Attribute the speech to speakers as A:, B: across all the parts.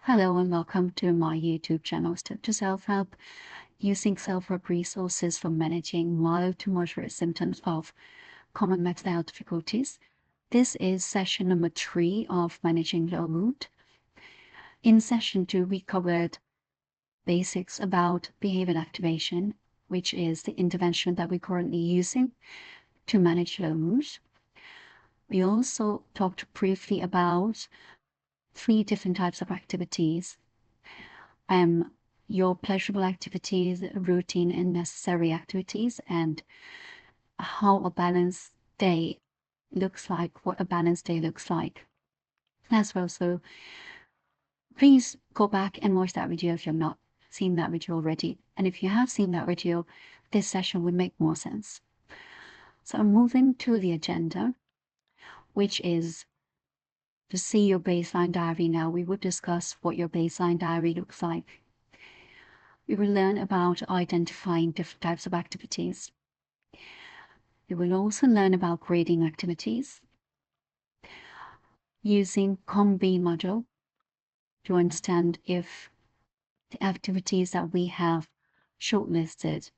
A: Hello and welcome to my YouTube channel, Step to Self-Help, using self-help resources for managing mild to moderate symptoms of common mental health difficulties. This is session number 3 of Managing Low Mood. In session 2, we covered basics about behavior activation, which is the intervention that we're currently using to manage low mood. We also talked briefly about 3 different types of activities. Your pleasurable activities, routine and necessary activities, and how a balanced day looks like, what a balanced day looks like as well. So please go back and watch that video if you've not seen that video already. And if you have seen that video, this session would make more sense. So I'm moving to the agenda, which is to see your baseline diary. Now we would discuss what your baseline diary looks like. We will learn about identifying different types of activities. We will also learn about grading activities, using COM-B module to understand if the activities that we have shortlisted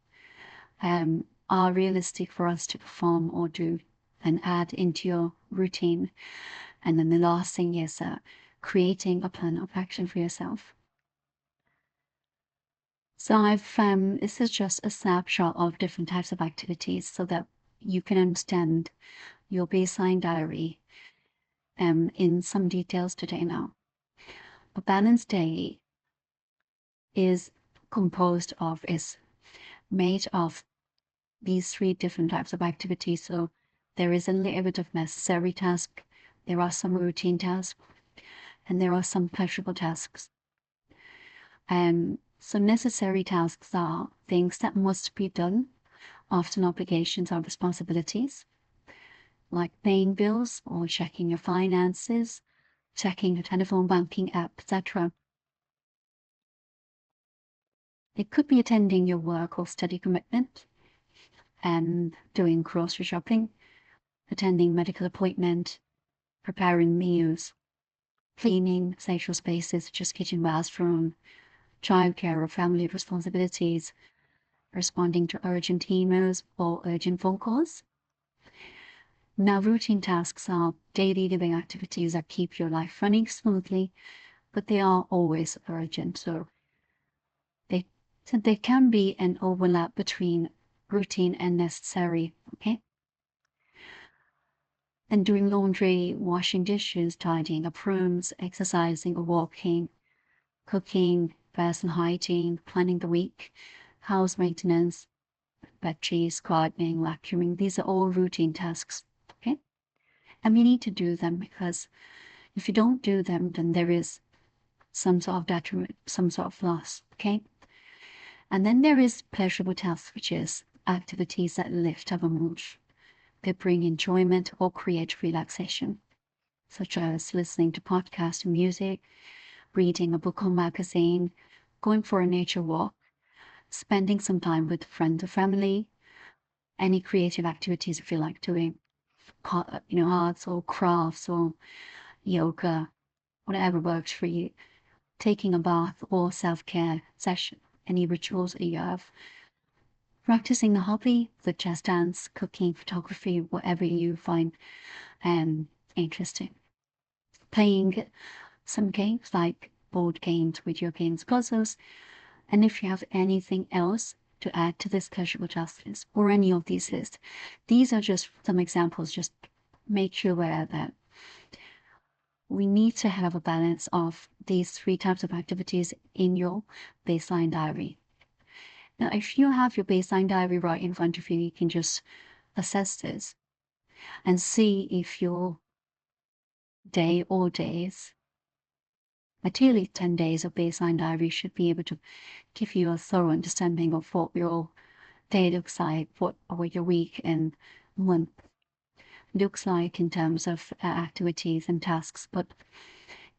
A: are realistic for us to perform or do and add into your routine. And then the last thing is creating a plan of action for yourself. So this is just a snapshot of different types of activities so that you can understand your baseline diary in some details today now. A balanced day is made of these 3 different types of activities. So there is a little bit of necessary task, there are some routine tasks, and there are some pleasurable tasks. So necessary tasks are things that must be done, often obligations or responsibilities, like paying bills or checking your finances, checking your telephone banking app, etc. It could be attending your work or study commitment, and doing grocery shopping, attending medical appointment, preparing meals, cleaning social spaces such as kitchen, bathroom, childcare or family responsibilities, responding to urgent emails or urgent phone calls. Now, routine tasks are daily living activities that keep your life running smoothly, but they are always urgent. So there can be an overlap between routine and necessary, okay? And doing laundry, washing dishes, tidying up rooms, exercising or walking, cooking, personal hygiene, planning the week, house maintenance, batteries, gardening, vacuuming, these are all routine tasks, okay? And we need to do them because if you don't do them, then there is some sort of detriment, some sort of loss, okay? And then there is pleasurable tasks, which is activities that lift our mood. They bring enjoyment or create relaxation, such as listening to podcasts and music, reading a book or magazine, going for a nature walk, spending some time with friends or family, any creative activities if you like doing, arts or crafts or yoga, whatever works for you, taking a bath or self-care session, any rituals that you have, practicing a hobby such as dance, cooking, photography, whatever you find interesting, playing some games like board games, video games, puzzles, and if you have anything else to add to this pleasurable task list or any of these lists, these are just some examples. Just make you aware that we need to have a balance of these 3 types of activities in your baseline diary. Now, if you have your baseline diary right in front of you, you can just assess this and see if your day or days, ideally 10 days of baseline diary, should be able to give you a thorough understanding of what your day looks like, what your week and month looks like in terms of activities and tasks. But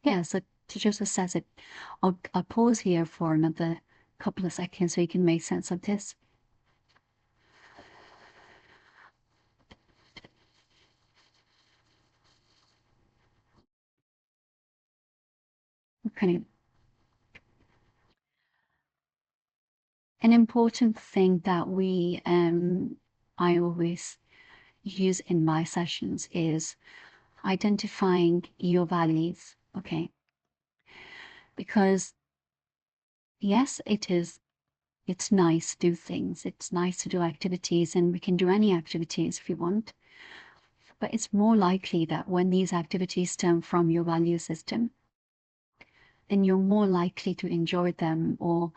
A: yeah, so to just assess it, I'll pause here for another couple of seconds so you can make sense of this. Okay, An important thing that I always use in my sessions is identifying your values, okay? Because yes, it's nice to do things, it's nice to do activities, and we can do any activities if you want. But it's more likely that when these activities stem from your value system, then you're more likely to enjoy them or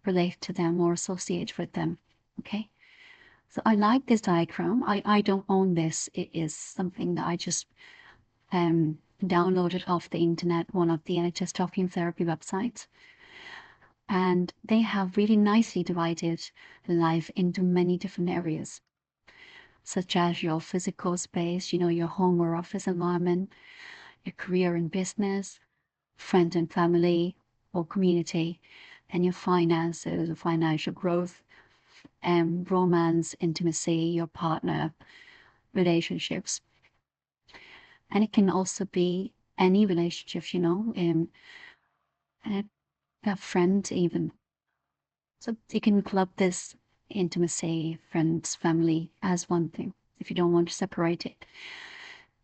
A: relate to them or associate with them, okay? So I like this diagram. I don't own this. It is something that I just downloaded off the internet, one of the NHS talking therapy websites. And they have really nicely divided life into many different areas, such as your physical space, your home or office environment, your career and business, friend and family or community, and your finances, financial growth, romance, intimacy, your partner, relationships. And it can also be any relationships, a friend even. So you can club this intimacy, friends, family as one thing if you don't want to separate it.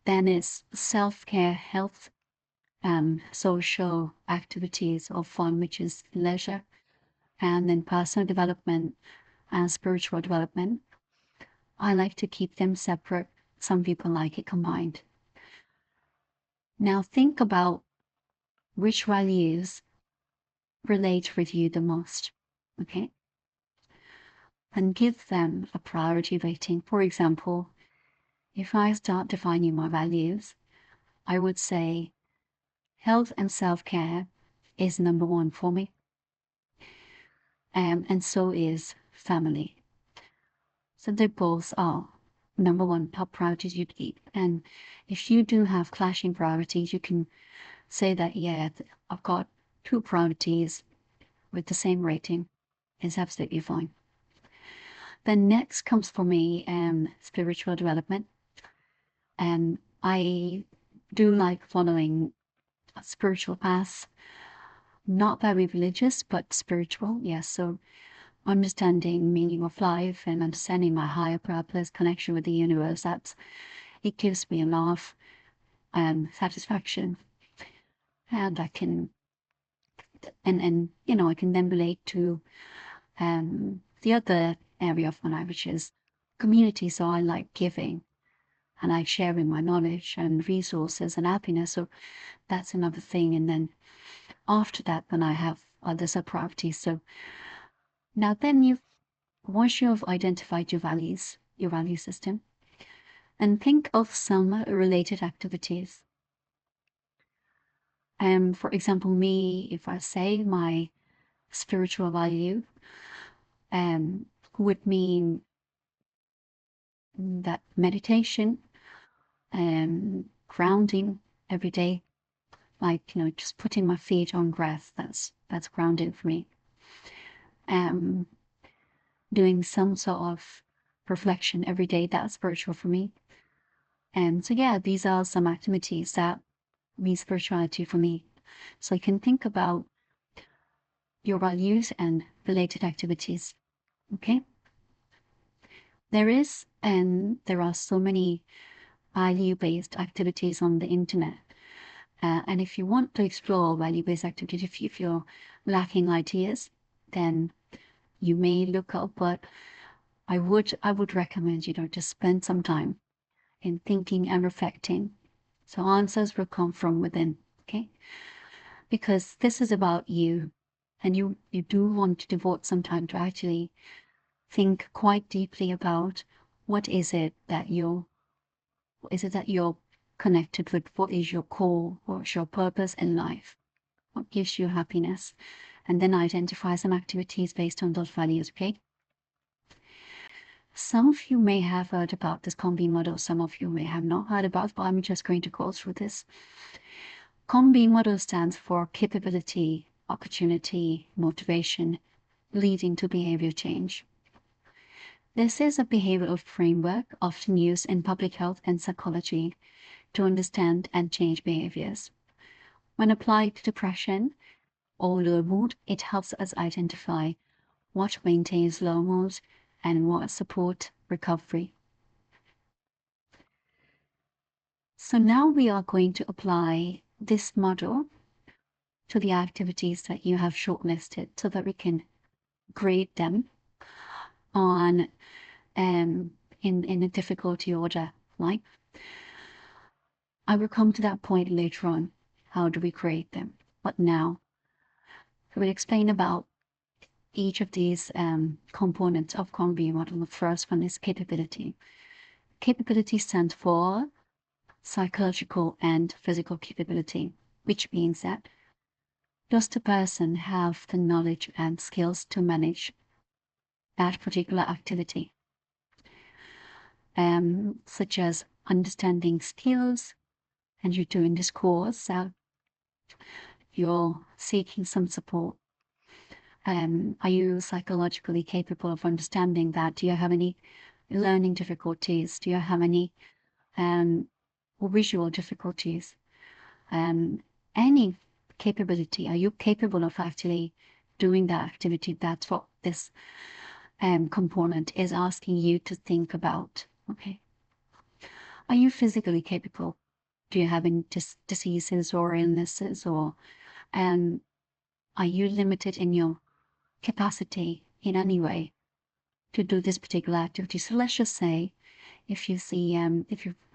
A: Then it's self-care, health, social activities or fun, which is leisure, and then personal development and spiritual development. I like to keep them separate. Some people like it combined. Now think about which values relate with you the most, okay? And give them a priority rating. For example, if I start defining my values, I would say health and self-care is number one for me. And so is family. So they both are number one top priorities you keep. And if you do have clashing priorities, you can say that, yeah, I've got two priorities with the same rating. It's absolutely fine. Then next comes for me spiritual development. And I do like following a spiritual path, not very religious, but spiritual. Yes, so understanding meaning of life and understanding my higher purpose, connection with the universe, it gives me a lot of satisfaction. And I can I can then relate to the other area of my life, which is community. So I like giving and I sharing my knowledge and resources and happiness. So that's another thing. And then after that, then I have other sub priorities. So now then once you've identified your values, your value system, and think of some related activities. For example, me, if I say my spiritual value, would mean that meditation and grounding every day, like just putting my feet on grass. That's grounding for me. Doing some sort of reflection every day, that's spiritual for me. And so yeah, these are some activities that mean spirituality for me. So you can think about your values and related activities. Okay. There are so many value-based activities on the internet. And if you want to explore value-based activities, if you're lacking ideas, then you may look up, but I would recommend, to spend some time in thinking and reflecting. So answers will come from within, okay? Because this is about you, and you do want to devote some time to actually think quite deeply about what is it that you're connected with, what is your core, what's your purpose in life, what gives you happiness, and then identify some activities based on those values, okay? Some of you may have heard about this COM-B model, some of you may have not heard about, but I'm just going to go through this. COM-B model stands for capability, opportunity, motivation, leading to behavior change. This is a behavioral framework often used in public health and psychology to understand and change behaviors. When applied to depression or low mood, it helps us identify what maintains low mood, and what support recovery. So now we are going to apply this model to the activities that you have shortlisted so that we can grade them on in a difficulty order. Like, I will come to that point later on. How do we grade them? But now I will explain about each of these components of Cronbee model. The first one is capability. Capability stands for psychological and physical capability, which means that does the person have the knowledge and skills to manage that particular activity, such as understanding skills, and you're doing this course, so you're seeking some support. Are you psychologically capable of understanding that? Do you have any learning difficulties? Do you have any visual difficulties? Any capability? Are you capable of actually doing that activity? That's what this component is asking you to think about. Okay. Are you physically capable? Do you have any diseases or illnesses, or are you limited in your capacity in any way to do this particular activity? So let's just say if you see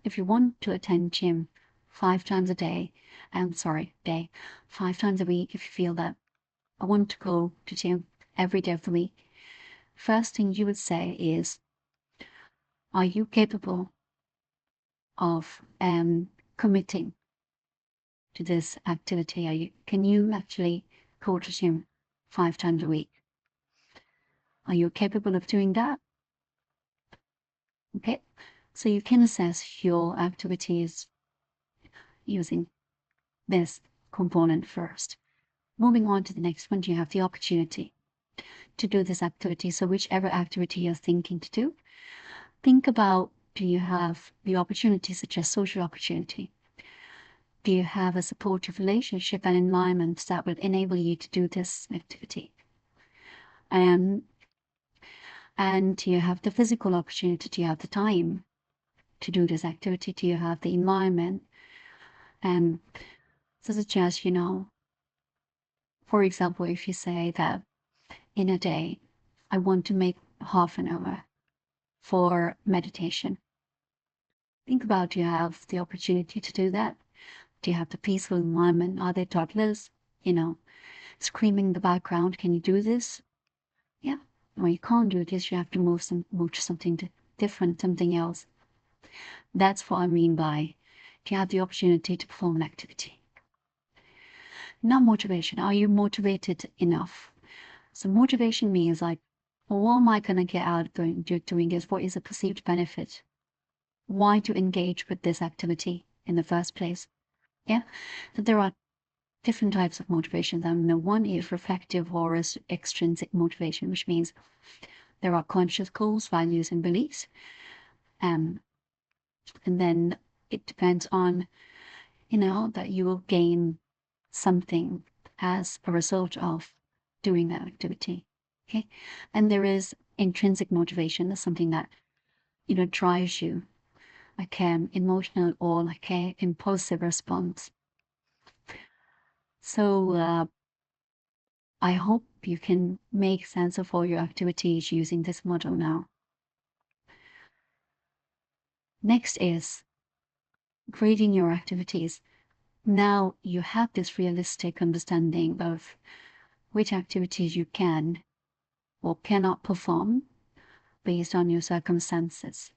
A: if you want to attend gym 5 times a day, 5 times a week, if you feel that I want to go to gym every day of the week, first thing you would say is, are you capable of committing to this activity? Can you actually go to gym 5 times a week? Are you capable of doing that? Okay, so you can assess your activities using this component first. Moving on to the next one, you have the opportunity to do this activity. So whichever activity you're thinking to do, think about, do you have the opportunity, such as social opportunity? Do you have a supportive relationship and environment that will enable you to do this activity? And do you have the physical opportunity? Do you have the time to do this activity? Do you have the environment? And so such as, for example, if you say that in a day, I want to make half an hour for meditation. Think about, do you have the opportunity to do that? Do you have the peaceful environment? Are there toddlers, screaming in the background? Can you do this? Yeah. Or you can't do this, you have to move to something different, something else. That's what I mean by, do you have the opportunity to perform an activity? Now motivation. Are you motivated enough? So motivation means like, well, what am I going to get out of doing this? What is the perceived benefit? Why to engage with this activity in the first place? Yeah. So there are different types of motivation. One is reflective or extrinsic motivation, which means there are conscious goals, values, and beliefs. And then it depends on, that you will gain something as a result of doing that activity. Okay. And there is intrinsic motivation. That's something that, drives you, like emotional or like impulsive response. So I hope you can make sense of all your activities using this model now. Next is grading your activities. Now you have this realistic understanding of which activities you can or cannot perform based on your circumstances.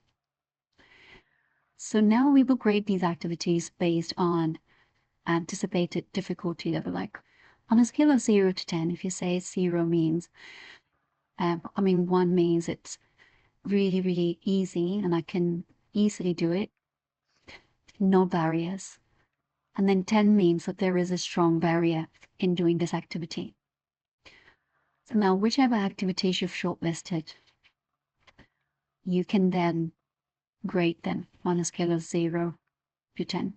A: So now we will grade these activities based on anticipated difficulty level. Like on a scale of 0 to 10, if you say 0 means, 1 means it's really, really easy and I can easily do it, no barriers. And then 10 means that there is a strong barrier in doing this activity. So now whichever activities you've shortlisted, you can then grade them on a scale of 0 to 10.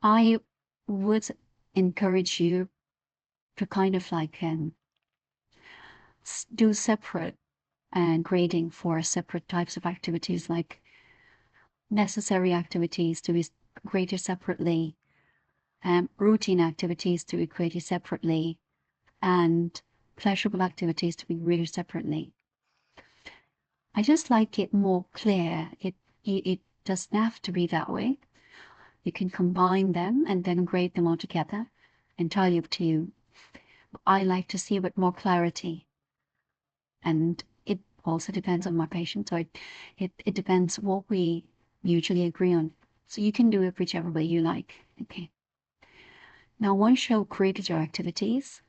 A: I would encourage you to kind of like do separate and grading for separate types of activities, like necessary activities to be graded separately, routine activities to be graded separately, and pleasurable activities to be graded separately. I just like it more clear. It doesn't have to be that way. You can combine them and then grade them all together. Entirely up to you. I like to see a bit more clarity, and it also depends on my patient. So it depends what we mutually agree on. So you can do it whichever way you like. Okay. Now, once you've created your activities,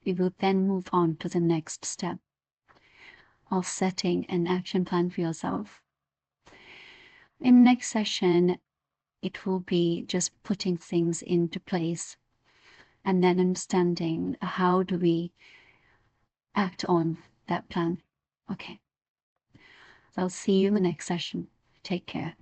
A: we will then move on to the next step of setting an action plan for yourself. In the next session, it will be just putting things into place and then understanding how do we act on that plan. Okay. So I'll see you in the next session. Take care.